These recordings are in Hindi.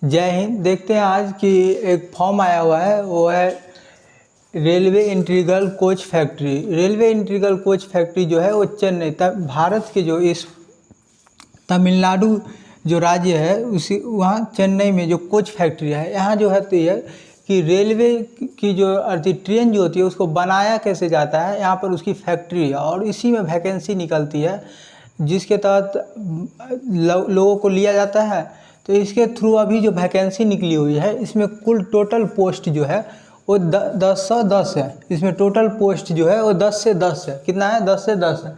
जय हिंद। देखते हैं आज कि एक फॉर्म आया हुआ है, वो है railway integral coach factory. Railway integral coach factory जो है वो चेन्नई भारत के जो इस तमिलनाडु जो राज्य है उसी वहाँ चेन्नई में जो कोच फैक्ट्री है, यहाँ जो है तो ये कि रेलवे की जो अर्थ ट्रेन जो होती है उसको बनाया कैसे जाता है, यहाँ पर उसकी फैक्ट्री है और इसी में वैकेंसी निकलती है जिसके तहत लोगों को लिया जाता है। तो इसके थ्रू अभी जो वैकेंसी निकली हुई है इसमें कुल टोटल पोस्ट जो है वो 10 है। इसमें टोटल पोस्ट जो है वो 10 से 10 है। कितना है? 10 से 10 है।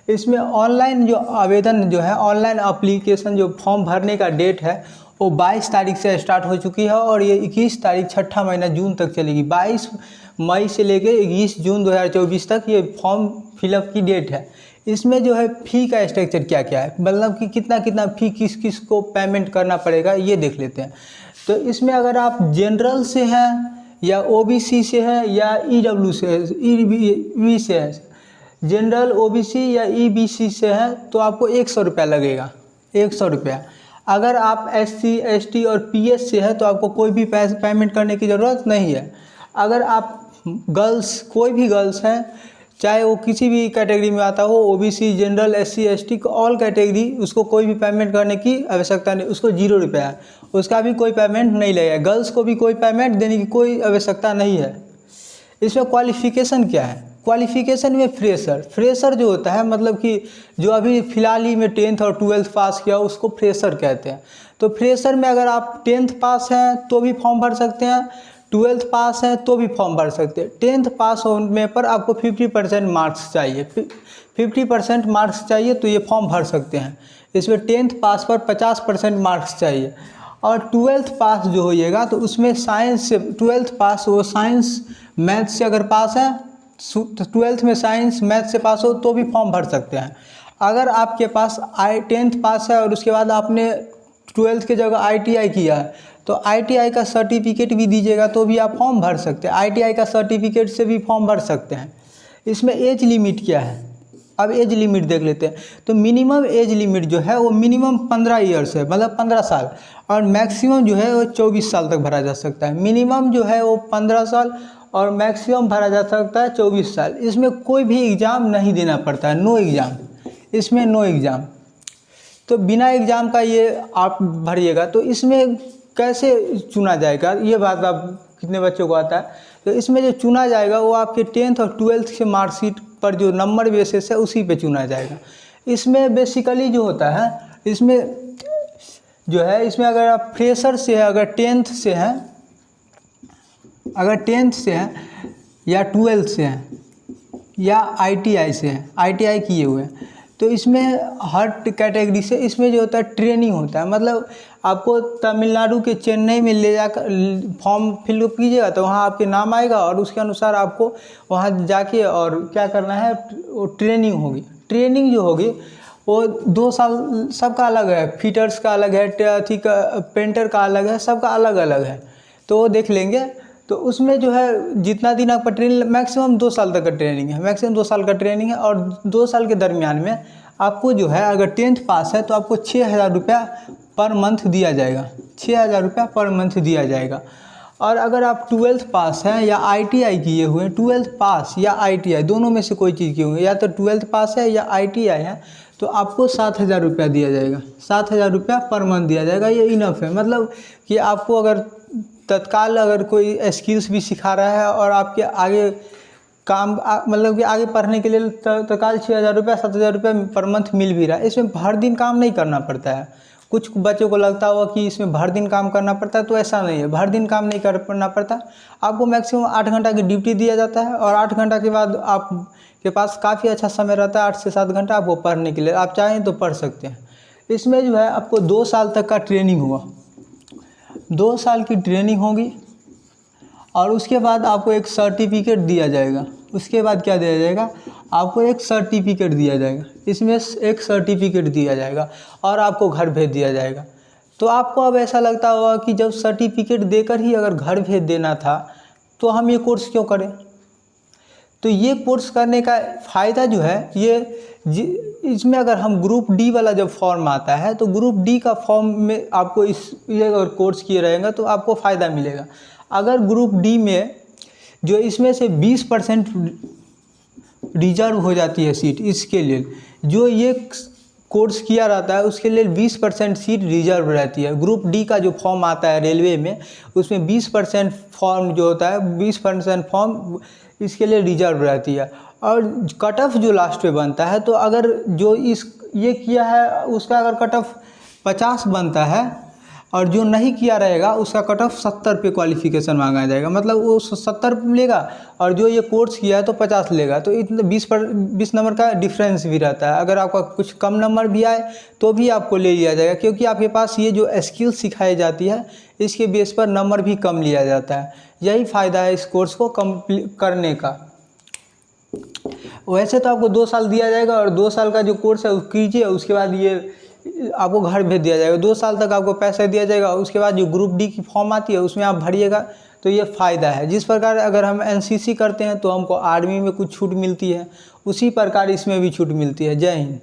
इसमें ऑनलाइन जो आवेदन जो है, ऑनलाइन एप्लीकेशन जो फॉर्म भरने का डेट है वो 22 तारीख से स्टार्ट हो चुकी है और ये 21 तारीख छठा महीना जून तक चलेगी। 22 मई से लेकर 21 जून 2024 तक ये फॉर्म फिलअप की डेट है। इसमें जो है फ़ी का स्ट्रक्चर क्या क्या है, मतलब कि कितना कितना फ़ी किस किस को पेमेंट करना पड़ेगा, ये देख लेते हैं। तो इसमें अगर आप जनरल से हैं या ओबीसी से है या ईडब्ल्यू से है, ईबी से है, जनरल ओबीसी या ईबीसी से है तो आपको 100 रुपया लगेगा, 100 रुपया। अगर आप एससी एसटी और पीएस से है तो आपको कोई भी पेमेंट करने की ज़रूरत नहीं है। अगर आप गर्ल्स, कोई भी गर्ल्स हैं, चाहे वो किसी भी कैटेगरी में आता हो, OBC, general, SC ST, all category, उसको कोई भी पेमेंट करने की आवश्यकता नहीं, उसको 0 रुपया है, उसका भी कोई पेमेंट नहीं लगेगा। गर्ल्स को भी कोई पेमेंट देने की कोई आवश्यकता नहीं है। इसमें क्वालिफ़िकेशन क्या है? क्वालिफ़िकेशन में फ्रेशर जो होता है, मतलब कि जो अभी फ़िलहाल ही में 10th और 12th पास किया उसको फ्रेशर कहते हैं। तो फ्रेशर में अगर आप 10th पास हैं तो भी फॉर्म भर सकते हैं, 12th पास है तो भी फॉर्म भर सकते हैं। 10th पास होने पर आपको 50% मार्क्स चाहिए, 50% मार्क्स चाहिए तो ये फॉर्म भर सकते हैं। इसमें 10th पास पर 50% मार्क्स चाहिए। और 12th पास जो होइएगा तो उसमें साइंस से 12th पास हो, साइंस मैथ से अगर पास है, 12th में साइंस मैथ से पास हो तो भी फॉर्म भर सकते हैं। अगर आपके पास 10th पास है और उसके बाद आपने 12th की जगह ITI किया है तो ITI का सर्टिफिकेट भी दीजिएगा तो भी आप फॉर्म भर सकते हैं। ITI का सर्टिफिकेट से भी फॉर्म भर सकते हैं। इसमें एज लिमिट क्या है? अब एज लिमिट देख लेते हैं। तो मिनिमम एज लिमिट जो है वो मिनिमम 15 ईयर्स है, मतलब 15 साल, और मैक्सिमम जो है वो 24 साल तक भरा जा सकता है। मिनिमम जो है वो 15 साल और मैक्सिमम भरा जा सकता है 24 साल। इसमें कोई भी एग्ज़ाम नहीं देना पड़ता है, नो एग्ज़ाम, इसमें नो एग्ज़ाम। तो बिना एग्ज़ाम का ये आप भरिएगा। तो इसमें कैसे चुना जाएगा, ये बात आप कितने बच्चों को आता है? तो इसमें जो चुना जाएगा वो आपके 10th और 12th के मार्कशीट पर जो नंबर बेसिस है उसी पे चुना जाएगा। इसमें बेसिकली जो होता है, इसमें जो है, इसमें अगर आप फ्रेशर से है, अगर 10th से हैं, अगर 10th से हैं या 12th से हैं या ITI से हैं, ITI किए हुए हैं, तो इसमें हर कैटेगरी से इसमें जो होता है ट्रेनिंग होता है। मतलब आपको तमिलनाडु के चेन्नई में ले जाकर फॉर्म फिलअप कीजिएगा तो वहाँ आपके नाम आएगा और उसके अनुसार आपको वहाँ जाके और क्या करना है, वो ट्रेनिंग होगी। ट्रेनिंग जो होगी वो 2 साल, सबका अलग है, फिटर्स का अलग है, अथी का पेंटर का अलग है, सबका अलग अलग है, तो वो देख लेंगे। तो उसमें जो है जितना दिन आपका ट्रेनिंग, मैक्सिमम 2 साल तक का ट्रेनिंग है, मैक्सिमम 2 साल का ट्रेनिंग है। और 2 साल के दरमियान में आपको जो है, अगर 10th पास है तो आपको 6,000 रुपया पर मंथ दिया जाएगा, 6,000 रुपया पर मंथ दिया जाएगा। और अगर आप 12th पास हैं या ITI किए हुए हैं, 12th पास या ITI दोनों में से कोई चीज़ किए हुए, या तो 12th पास है या ITI है, तो आपको 7,000 रुपया दिया जाएगा, 7,000 रुपया पर मंथ दिया जाएगा। ये इनफ है, मतलब कि आपको अगर तत्काल अगर कोई स्किल्स भी सिखा रहा है और आपके आगे काम मतलब कि आगे पढ़ने के लिए तत्काल 6,000 रुपया 7,000 रुपया पर मंथ मिल भी रहा है। इसमें भर दिन काम नहीं करना पड़ता है। कुछ बच्चों को लगता होगा कि इसमें भर दिन काम करना पड़ता है, तो ऐसा नहीं है, भर दिन काम नहीं करना पड़ता। आपको मैक्सिमम 8 घंटा की ड्यूटी दिया जाता है और 8 घंटा के बाद आपके पास काफ़ी अच्छा समय रहता है, 8 से 7 घंटा आपको पढ़ने के लिए, आप चाहें तो पढ़ सकते हैं। इसमें जो है आपको 2 साल तक का ट्रेनिंग हुआ, 2 साल की ट्रेनिंग होगी और उसके बाद आपको एक सर्टिफिकेट दिया जाएगा। उसके बाद क्या दिया जाएगा? आपको एक सर्टिफिकेट दिया जाएगा। इसमें एक सर्टिफिकेट दिया जाएगा और आपको घर भेज दिया जाएगा। तो आपको अब ऐसा लगता होगा कि जब सर्टिफिकेट देकर ही अगर घर भेज देना था तो हम ये कोर्स क्यों करें? तो ये कोर्स करने का फ़ायदा जो है इसमें अगर हम ग्रुप डी वाला जब फॉर्म आता है तो ग्रुप डी का फॉर्म में आपको ये अगर कोर्स किए रहेगा तो आपको फ़ायदा मिलेगा। अगर ग्रुप डी में जो इसमें से 20% रिजर्व हो जाती है सीट, इसके लिए जो ये कोर्स किया रहता है उसके लिए 20% सीट रिजर्व रहती है। ग्रुप डी का जो फॉर्म आता है रेलवे में उसमें 20% फॉर्म जो होता है 20% फॉर्म इसके लिए रिजर्व रहती है। और कट ऑफ जो लास्ट पे बनता है तो अगर जो ये किया है उसका अगर कट ऑफ 50 बनता है और जो नहीं किया रहेगा उसका कट ऑफ 70 पे क्वालिफिकेशन मांगा जाएगा, मतलब वो 70 लेगा और जो ये कोर्स किया है तो 50 लेगा। तो इतना 20 नंबर का डिफरेंस भी रहता है। अगर आपका कुछ कम नंबर भी आए तो भी आपको ले लिया जाएगा, क्योंकि आपके पास ये जो स्किल सिखाई जाती है इसके बेस पर नंबर भी कम लिया जाता है। यही फ़ायदा है इस कोर्स को कंप्लीट करने का। वैसे तो आपको 2 साल दिया जाएगा और 2 साल का जो कोर्स है वो कीजिए, उसके बाद ये आपको घर भेज दिया जाएगा। 2 साल तक आपको पैसा दिया जाएगा। उसके बाद जो ग्रुप डी की फॉर्म आती है उसमें आप भरिएगा। तो ये फ़ायदा है। जिस प्रकार अगर हम एनसीसी करते हैं तो हमको आर्मी में कुछ छूट मिलती है, उसी प्रकार इसमें भी छूट मिलती है। जय हिंद।